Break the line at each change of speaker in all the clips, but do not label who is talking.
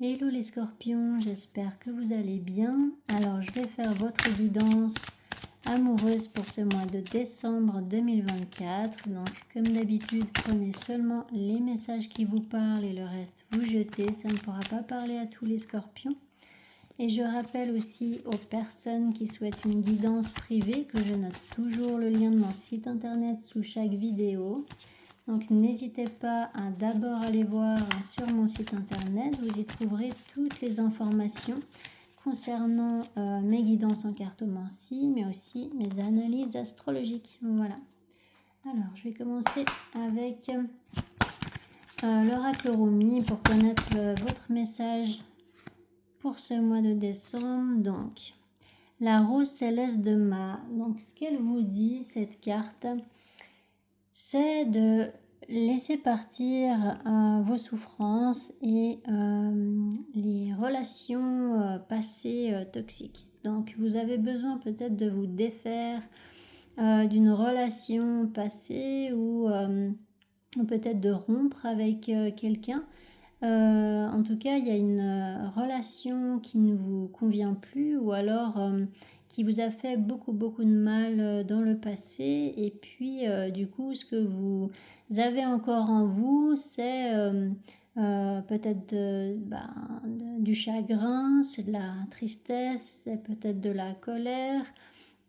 Hello les scorpions, j'espère que vous allez bien. Alors je vais faire votre guidance amoureuse pour ce mois de décembre 2024. Donc comme d'habitude, prenez seulement les messages qui vous parlent et le reste vous jetez. Ça ne pourra pas parler à tous les scorpions. Et je rappelle aussi aux personnes qui souhaitent une guidance privée que je note toujours le lien de mon site internet sous chaque vidéo. Donc n'hésitez pas à d'abord aller voir sur mon site internet, vous y trouverez toutes les informations concernant mes guidances en cartomancie, mais aussi mes analyses astrologiques. Voilà. Alors je vais commencer avec l'oracle Rumi pour connaître votre message pour ce mois de décembre. Donc la rose céleste de Ma. Donc ce qu'elle vous dit, cette carte, c'est de laisser partir vos souffrances et les relations passées toxiques. Donc vous avez besoin peut-être de vous défaire d'une relation passée ou peut-être de rompre avec quelqu'un. En tout cas, il y a une relation qui ne vous convient plus ou alors qui vous a fait beaucoup de mal dans le passé. Et puis, du coup, ce que vous avez encore en vous, c'est peut-être du chagrin, c'est de la tristesse, c'est peut-être de la colère.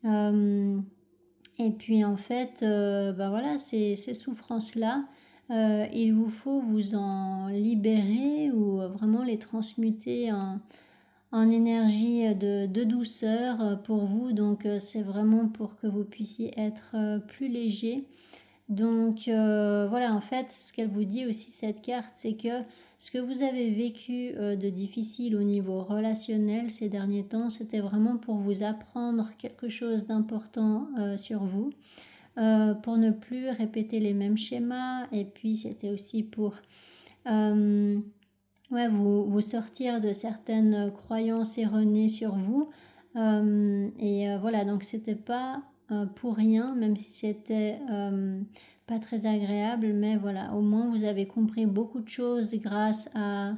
Et puis, en fait, voilà, ces souffrances-là, il vous faut vous en libérer ou vraiment les transmuter en énergie de douceur pour vous. Donc c'est vraiment pour que vous puissiez être plus léger. Donc voilà, en fait, ce qu'elle vous dit aussi, cette carte, c'est que ce que vous avez vécu de difficile au niveau relationnel ces derniers temps, c'était vraiment pour vous apprendre quelque chose d'important sur vous. Pour ne plus répéter les mêmes schémas, et puis c'était aussi pour vous sortir de certaines croyances erronées sur vous. Voilà, donc c'était pas pour rien, même si c'était pas très agréable, mais voilà, au moins vous avez compris beaucoup de choses grâce à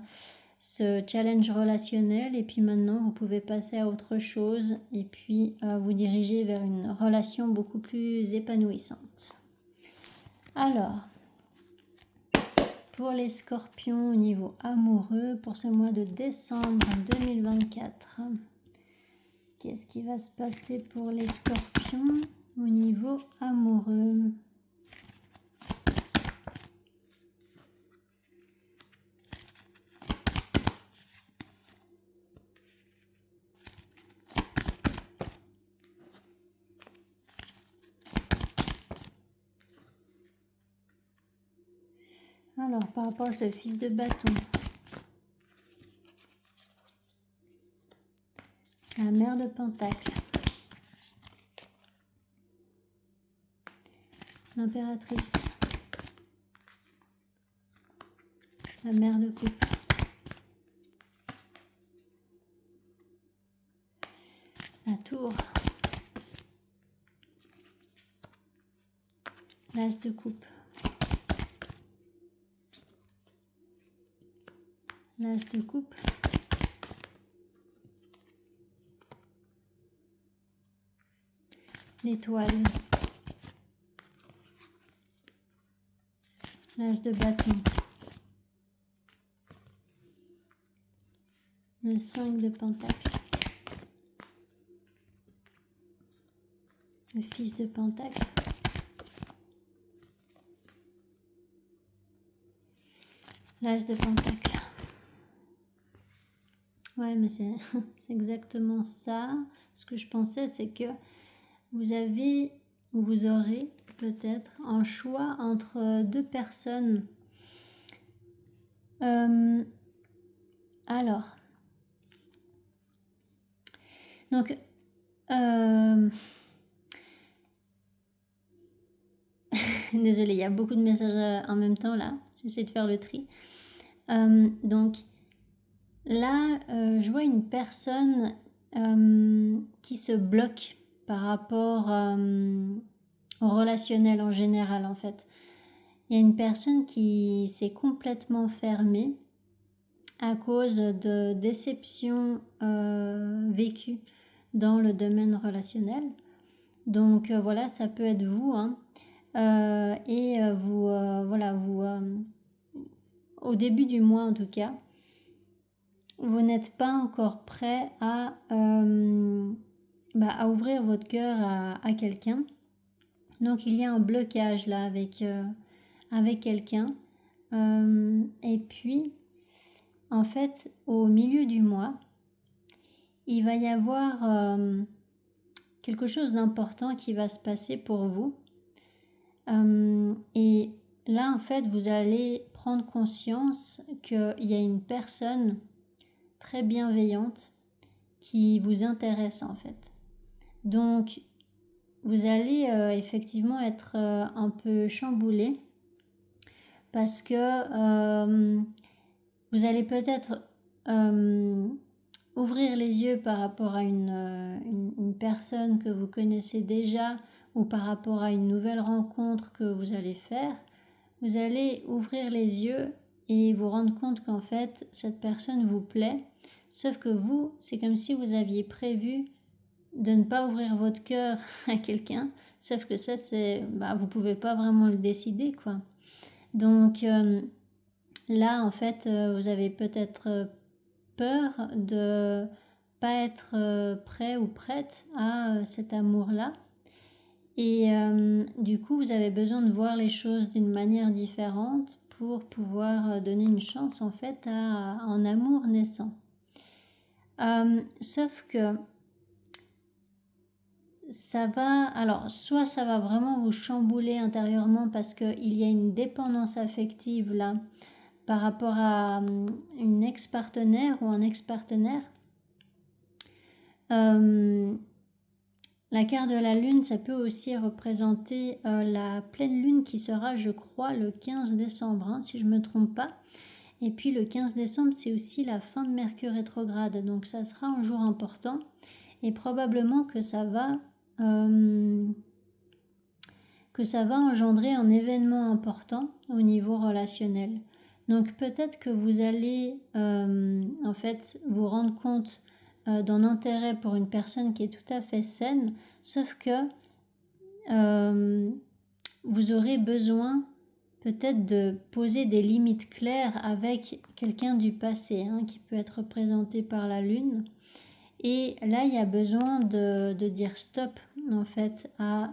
ce challenge relationnel, et puis maintenant vous pouvez passer à autre chose et puis vous diriger vers une relation beaucoup plus épanouissante. Alors, pour les scorpions au niveau amoureux, pour ce mois de décembre 2024, qu'est-ce qui va se passer pour les scorpions au niveau amoureux ? Alors, par rapport à ce fils de bâton, la mère de pentacle, l'impératrice, la mère de coupe, la tour, l'as de coupe, l'as de coupe, l'étoile, l'as de bâton, le 5 de pentacle, le fils de pentacle, l'as de pentacle. Ouais, mais c'est exactement ça. Ce que je pensais, c'est que vous avez ou vous aurez peut-être un choix entre deux personnes. Alors, donc, désolée, il y a beaucoup de messages en même temps là. J'essaie de faire le tri. Donc, là, je vois une personne qui se bloque par rapport au relationnel en général, en fait. Il y a une personne qui s'est complètement fermée à cause de déceptions vécues dans le domaine relationnel. Donc voilà, ça peut être vous, hein. Au début du mois en tout cas, vous n'êtes pas encore prêt à ouvrir votre cœur à quelqu'un. Donc il y a un blocage là avec quelqu'un. Et puis, en fait, au milieu du mois, il va y avoir quelque chose d'important qui va se passer pour vous. Et là, en fait, vous allez prendre conscience qu'il y a une personne très bienveillante qui vous intéresse, en fait. Donc, vous allez effectivement être un peu chamboulé parce que vous allez peut-être ouvrir les yeux par rapport à une personne que vous connaissez déjà ou par rapport à une nouvelle rencontre que vous allez faire. Vous allez ouvrir les yeux et vous rendre compte qu'en fait, cette personne vous plaît. Sauf que vous, c'est comme si vous aviez prévu de ne pas ouvrir votre cœur à quelqu'un. Sauf que ça, vous pouvez pas vraiment le décider, quoi. Donc là, en fait, vous avez peut-être peur de pas être prêt ou prête à cet amour-là. Et du coup, vous avez besoin de voir les choses d'une manière différente pour pouvoir donner une chance en fait à un amour naissant. Sauf que soit ça va vraiment vous chambouler intérieurement parce qu'il y a une dépendance affective là par rapport à une ex-partenaire ou un ex-partenaire. La carte de la lune, ça peut aussi représenter la pleine lune qui sera, je crois, le 15 décembre, hein, si je ne me trompe pas. Et puis le 15 décembre, c'est aussi la fin de Mercure rétrograde, donc ça sera un jour important. Et probablement que ça va engendrer un événement important au niveau relationnel. Donc peut-être que vous allez en fait vous rendre compte d'un intérêt pour une personne qui est tout à fait saine, sauf que vous aurez besoin peut-être de poser des limites claires avec quelqu'un du passé, hein, qui peut être représenté par la lune. Et là, il y a besoin de dire stop en fait à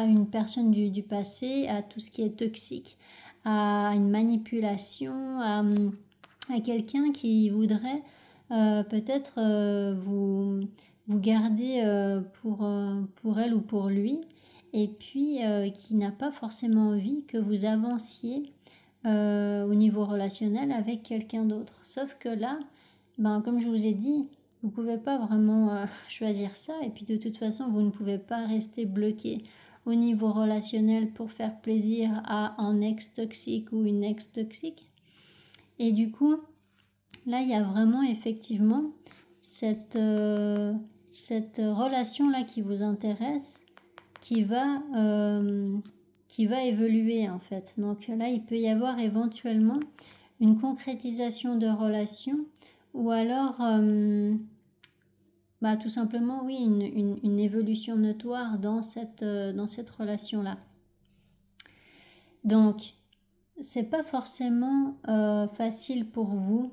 une personne du passé, à tout ce qui est toxique, à une manipulation, à quelqu'un qui voudrait peut-être vous garder pour elle ou pour lui, et puis qui n'a pas forcément envie que vous avanciez au niveau relationnel avec quelqu'un d'autre. Sauf que là, comme je vous ai dit, vous ne pouvez pas vraiment choisir ça, et puis de toute façon, vous ne pouvez pas rester bloqué au niveau relationnel pour faire plaisir à un ex toxique ou une ex toxique. Et du coup, là, il y a vraiment effectivement cette relation-là qui vous intéresse, qui va évoluer en fait. Donc là, il peut y avoir éventuellement une concrétisation de relation, ou alors tout simplement, oui, une évolution notoire dans cette relation-là. Donc, c'est pas forcément facile pour vous.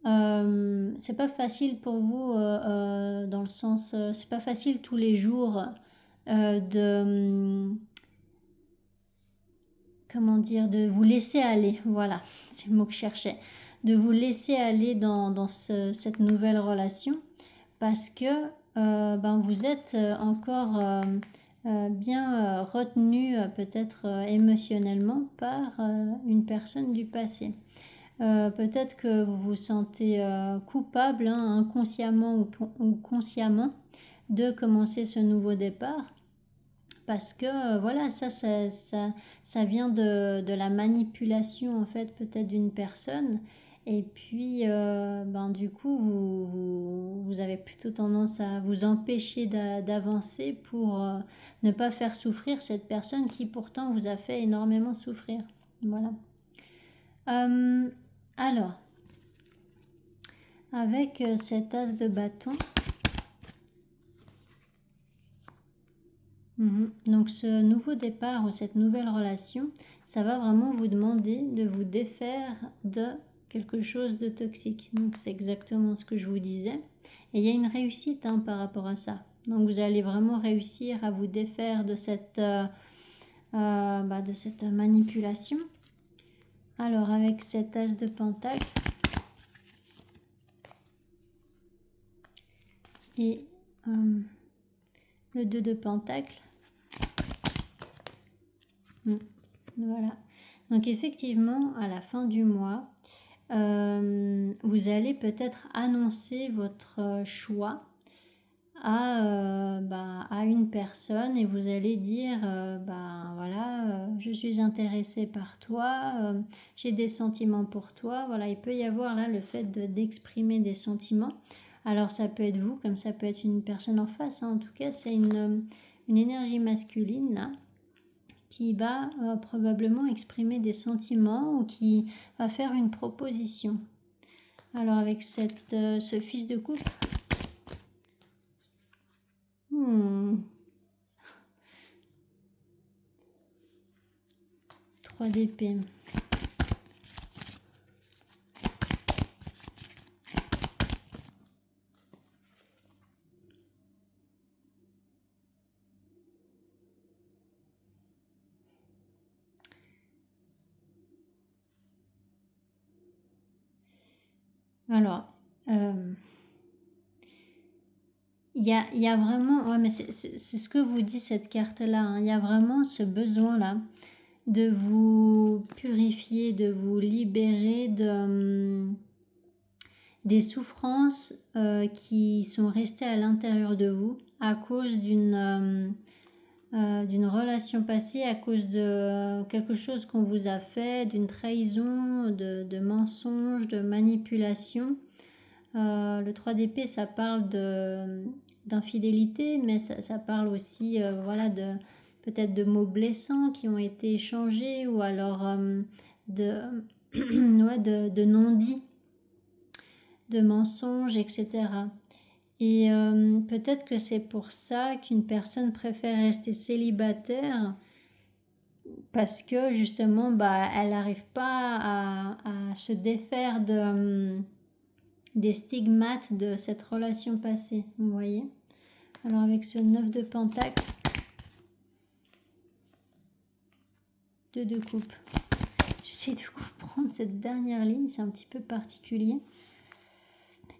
C'est pas facile pour vous dans le sens, c'est pas facile tous les jours de vous laisser aller. Voilà, c'est le mot que je cherchais. De vous laisser aller dans cette nouvelle relation, parce que vous êtes encore bien retenu peut-être émotionnellement par une personne du passé. Peut-être que vous vous sentez coupable, hein, inconsciemment ou consciemment, de commencer ce nouveau départ. Parce que voilà, ça vient de la manipulation en fait peut-être d'une personne. Et puis du coup vous avez plutôt tendance à vous empêcher d'avancer pour ne pas faire souffrir cette personne qui pourtant vous a fait énormément souffrir. Voilà. Alors, avec cet as de bâton. Donc ce nouveau départ ou cette nouvelle relation, ça va vraiment vous demander de vous défaire de quelque chose de toxique. Donc c'est exactement ce que je vous disais. Et il y a une réussite par rapport à ça. Donc vous allez vraiment réussir à vous défaire de cette manipulation. Alors avec cet as de pentacle et le 2 de pentacle. Voilà. Donc effectivement, à la fin du mois, vous allez peut-être annoncer votre choix à une personne et vous allez dire voilà, je suis intéressée par toi, j'ai des sentiments pour toi. Voilà, il peut y avoir là le fait d'exprimer des sentiments. Alors ça peut être vous, comme ça peut être une personne en face, en tout cas c'est une énergie masculine là, qui va probablement exprimer des sentiments ou qui va faire une proposition. Alors avec ce fils de coupe, 3 d'épée. Alors, il y a vraiment, ouais, mais c'est ce que vous dit cette carte-là, il y a vraiment ce besoin-là de vous purifier, de vous libérer des souffrances qui sont restées à l'intérieur de vous à cause d'une relation passée, à cause de quelque chose qu'on vous a fait, d'une trahison, de mensonge, de manipulation. Le 3 d'épée, ça parle d'infidélité, mais ça parle aussi peut-être de mots blessants qui ont été échangés ou alors de non-dits, de mensonges, etc. Et peut-être que c'est pour ça qu'une personne préfère rester célibataire parce que justement elle n'arrive pas à se défaire des stigmates de cette relation passée, vous voyez. Alors avec ce 9 de pentacle, 2 de coupe. J'essaie de comprendre cette dernière ligne, c'est un petit peu particulier.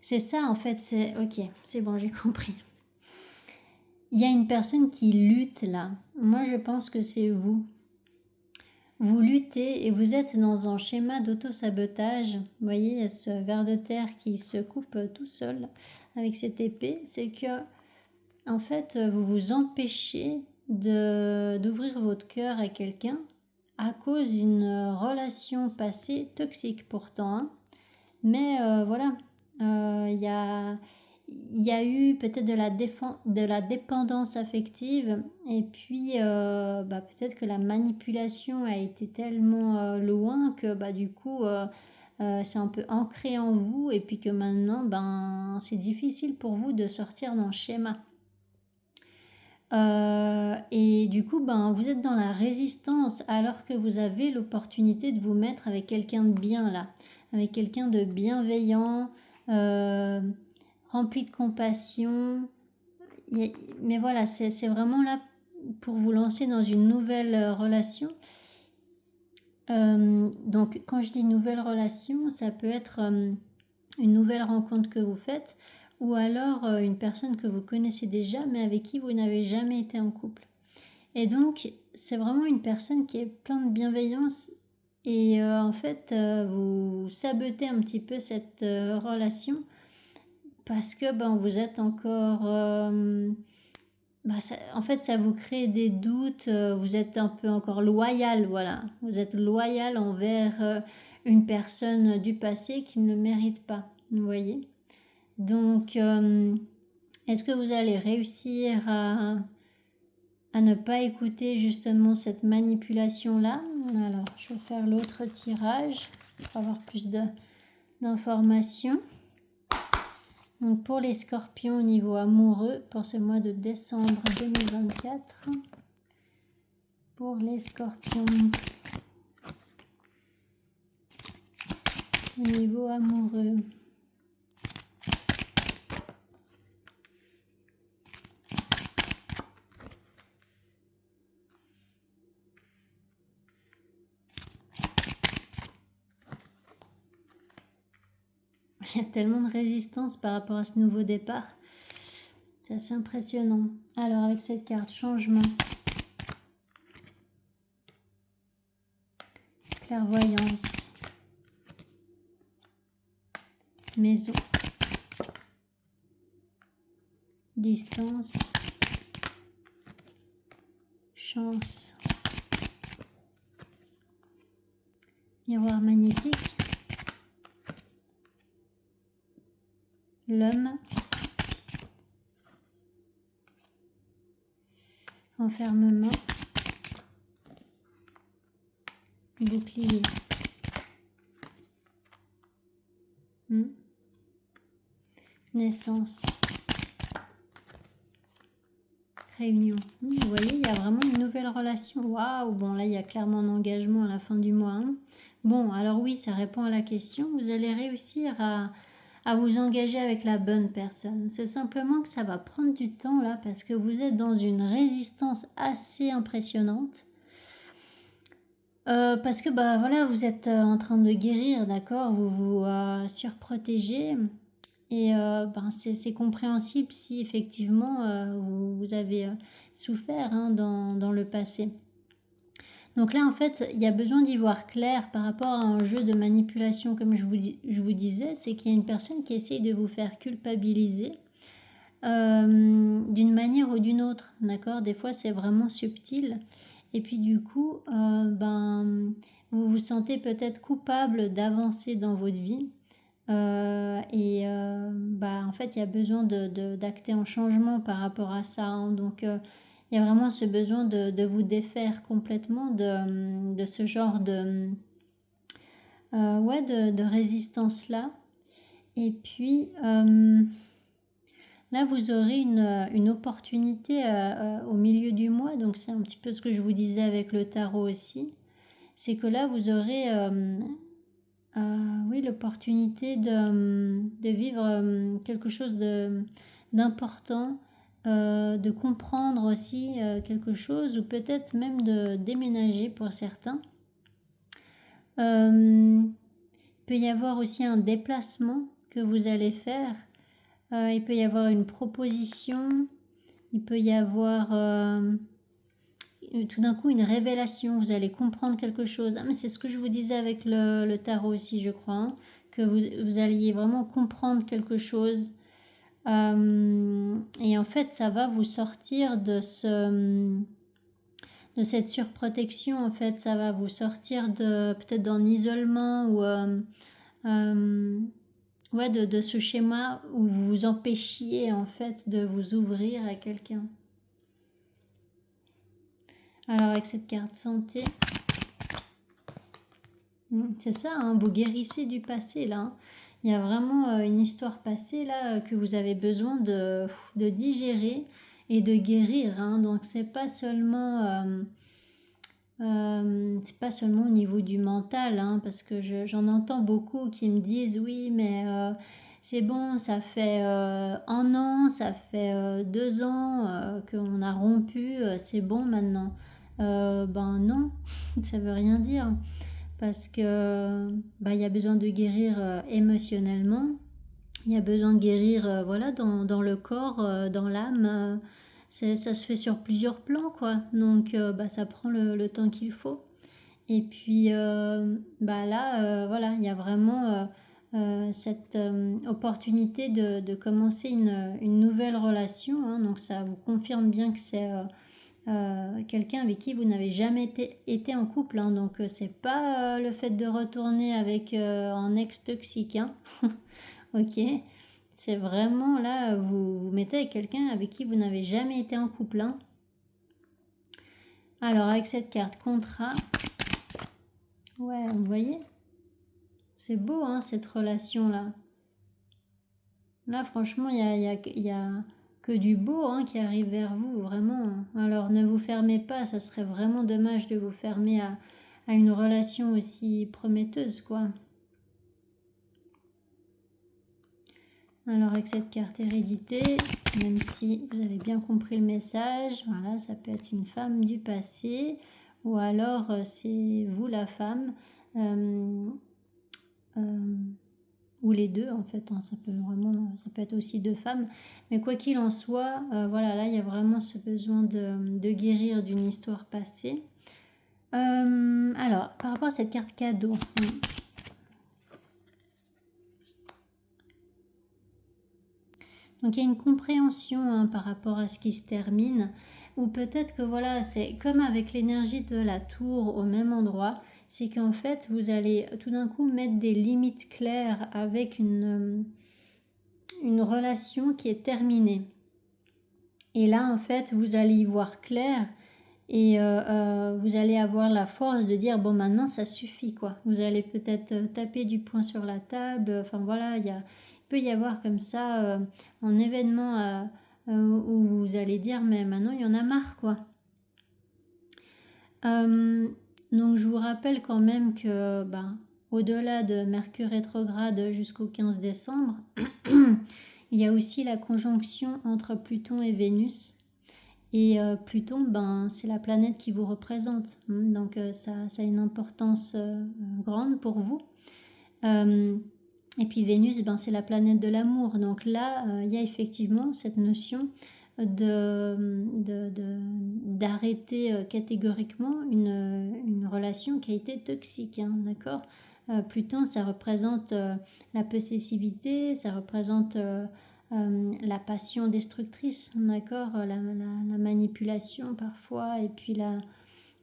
C'est ça en fait, c'est ok, c'est bon, j'ai compris. Il y a une personne qui lutte là. Moi je pense que c'est vous. Vous luttez et vous êtes dans un schéma d'auto-sabotage. Vous voyez, il y a ce ver de terre qui se coupe tout seul avec cette épée. C'est que, en fait, vous vous empêchez d'ouvrir votre cœur à quelqu'un à cause d'une relation passée toxique pourtant. Mais voilà, il y a eu peut-être de la dépendance affective et puis peut-être que la manipulation a été tellement loin que du coup c'est un peu ancré en vous et puis que maintenant c'est difficile pour vous de sortir d'un schéma. Et du coup vous êtes dans la résistance alors que vous avez l'opportunité de vous mettre avec quelqu'un de bien là, avec quelqu'un de bienveillant, rempli de compassion. Mais voilà, c'est vraiment là pour vous lancer dans une nouvelle relation. Donc quand je dis nouvelle relation, ça peut être une nouvelle rencontre que vous faites ou alors une personne que vous connaissez déjà mais avec qui vous n'avez jamais été en couple. Et donc c'est vraiment une personne qui est pleine de bienveillance et en fait vous sabotez un petit peu cette relation parce que vous êtes encore en fait ça vous crée des doutes, vous êtes un peu encore loyal, voilà, vous êtes loyal envers une personne du passé qui ne mérite pas, vous voyez. Donc est-ce que vous allez réussir à ne pas écouter justement cette manipulation là? Alors je vais faire l'autre tirage pour avoir plus d'informations. Donc pour les scorpions au niveau amoureux, pour ce mois de décembre 2024, pour les scorpions au niveau amoureux. Il y a tellement de résistance par rapport à ce nouveau départ. C'est assez impressionnant. Alors avec cette carte, changement. Clairvoyance. Maison. Distance. Chance. Miroir magnétique. L'homme. Enfermement. Bouclier. Naissance. Réunion. Vous voyez, il y a vraiment une nouvelle relation. Waouh, bon là, il y a clairement un engagement à la fin du mois. Bon, alors oui, ça répond à la question. Vous allez réussir à vous engager avec la bonne personne. C'est simplement que ça va prendre du temps là parce que vous êtes dans une résistance assez impressionnante. Parce que bah voilà, vous êtes en train de guérir, d'accord, vous vous surprotégez et c'est compréhensible si effectivement vous avez souffert dans le passé. Donc là en fait il y a besoin d'y voir clair par rapport à un jeu de manipulation comme je vous disais, c'est qu'il y a une personne qui essaye de vous faire culpabiliser d'une manière ou d'une autre, d'accord, des fois c'est vraiment subtil. Et puis du coup, vous vous sentez peut-être coupable d'avancer dans votre vie. En fait, il y a besoin d'acter un changement par rapport à ça. Donc, il y a vraiment ce besoin de vous défaire complètement de ce genre de résistance-là. Et puis, là, vous aurez une opportunité au milieu du mois, donc c'est un petit peu ce que je vous disais avec le tarot aussi. C'est que là, vous aurez l'opportunité de vivre quelque chose d'important, de comprendre aussi quelque chose, ou peut-être même de déménager pour certains. Il peut y avoir aussi un déplacement que vous allez faire. Il peut y avoir une proposition, il peut y avoir tout d'un coup une révélation, vous allez comprendre quelque chose. Mais c'est ce que je vous disais avec le tarot aussi, je crois, que vous alliez vraiment comprendre quelque chose. Et en fait, ça va vous sortir de cette surprotection, en fait, ça va vous sortir peut-être d'un isolement ou de ce schéma où vous vous empêchiez en fait de vous ouvrir à quelqu'un. Alors avec cette carte santé, c'est ça, vous guérissez du passé là. Il y a vraiment une histoire passée là que vous avez besoin de digérer et de guérir. Donc c'est pas seulement au niveau du mental, parce que j'en entends beaucoup qui me disent oui mais c'est bon, ça fait 1 an, ça fait 2 ans qu'on a rompu, c'est bon maintenant. Non, ça veut rien dire parce que il y a besoin de guérir émotionnellement, il y a besoin de guérir dans le corps, dans l'âme. Ça se fait sur plusieurs plans quoi, donc ça prend le temps qu'il faut. Et puis il y a vraiment cette opportunité de commencer une nouvelle relation, donc ça vous confirme bien que c'est quelqu'un avec qui vous n'avez jamais été en couple, donc c'est pas le fait de retourner avec un ex toxique, ok, c'est vraiment là vous vous mettez avec quelqu'un avec qui vous n'avez jamais été en couple. Alors avec cette carte contrat, vous voyez, c'est beau cette relation là. Là, franchement, il y a que du beau hein, qui arrive vers vous, vraiment. Alors, ne vous fermez pas, ça serait vraiment dommage de vous fermer à une relation aussi prometteuse, quoi. Alors, avec cette carte hérédité, même si vous avez bien compris le message, voilà, ça peut être une femme du passé, ou alors c'est vous la femme. Ou les deux en fait, hein, ça peut être aussi deux femmes, mais quoi qu'il en soit, voilà, là il y a vraiment ce besoin de guérir d'une histoire passée. Alors, par rapport à cette carte cadeau, donc il y a une compréhension hein, par rapport à ce qui se termine, ou peut-être que voilà, c'est comme avec l'énergie de la tour au même endroit, c'est qu'en fait vous allez tout d'un coup mettre des limites claires avec une relation qui est terminée. Et là, en fait, vous allez y voir clair et vous allez avoir la force de dire, bon, maintenant, ça suffit, quoi. Vous allez peut-être taper du poing sur la table. Enfin, voilà, il peut y avoir comme ça un événement où vous allez dire, mais maintenant, il y en a marre, quoi. Donc, je vous rappelle quand même que, au-delà de Mercure rétrograde jusqu'au 15 décembre, il y a aussi la conjonction entre Pluton et Vénus. Et Pluton, c'est la planète qui vous représente. Donc ça a une importance grande pour vous. Et puis Vénus, c'est la planète de l'amour. Donc là, il y a effectivement cette notion d'arrêter catégoriquement une relation qui a été toxique. Hein, d'accord. Pluton, ça représente la possessivité, ça représente la passion destructrice, d'accord, la manipulation parfois, et puis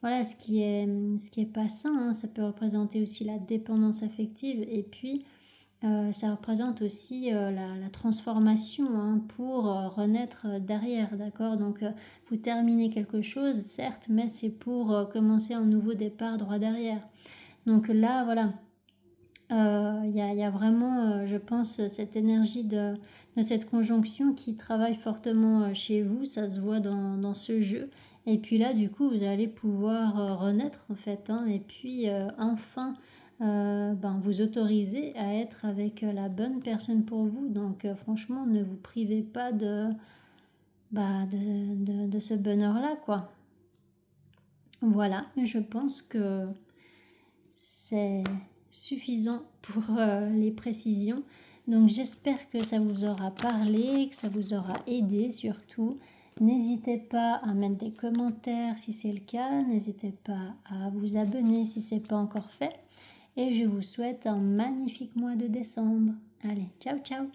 voilà, ce qui est pas sain, hein, ça peut représenter aussi la dépendance affective, et puis ça représente aussi la transformation hein, pour renaître derrière, d'accord. Donc vous terminez quelque chose, certes, mais c'est pour commencer un nouveau départ droit derrière. Donc là, voilà, il y a vraiment, je pense, cette énergie de cette conjonction qui travaille fortement chez vous, ça se voit dans ce jeu. Et puis là, du coup, vous allez pouvoir renaître en fait, hein, et puis enfin vous autoriser à être avec la bonne personne pour vous. Donc franchement, ne vous privez pas de ce bonheur-là, quoi. Voilà, je pense que c'est suffisant pour les précisions. Donc j'espère que ça vous aura parlé, que ça vous aura aidé surtout. N'hésitez pas à mettre des commentaires si c'est le cas. N'hésitez pas à vous abonner si ce n'est pas encore fait. Et je vous souhaite un magnifique mois de décembre. Allez, ciao ciao!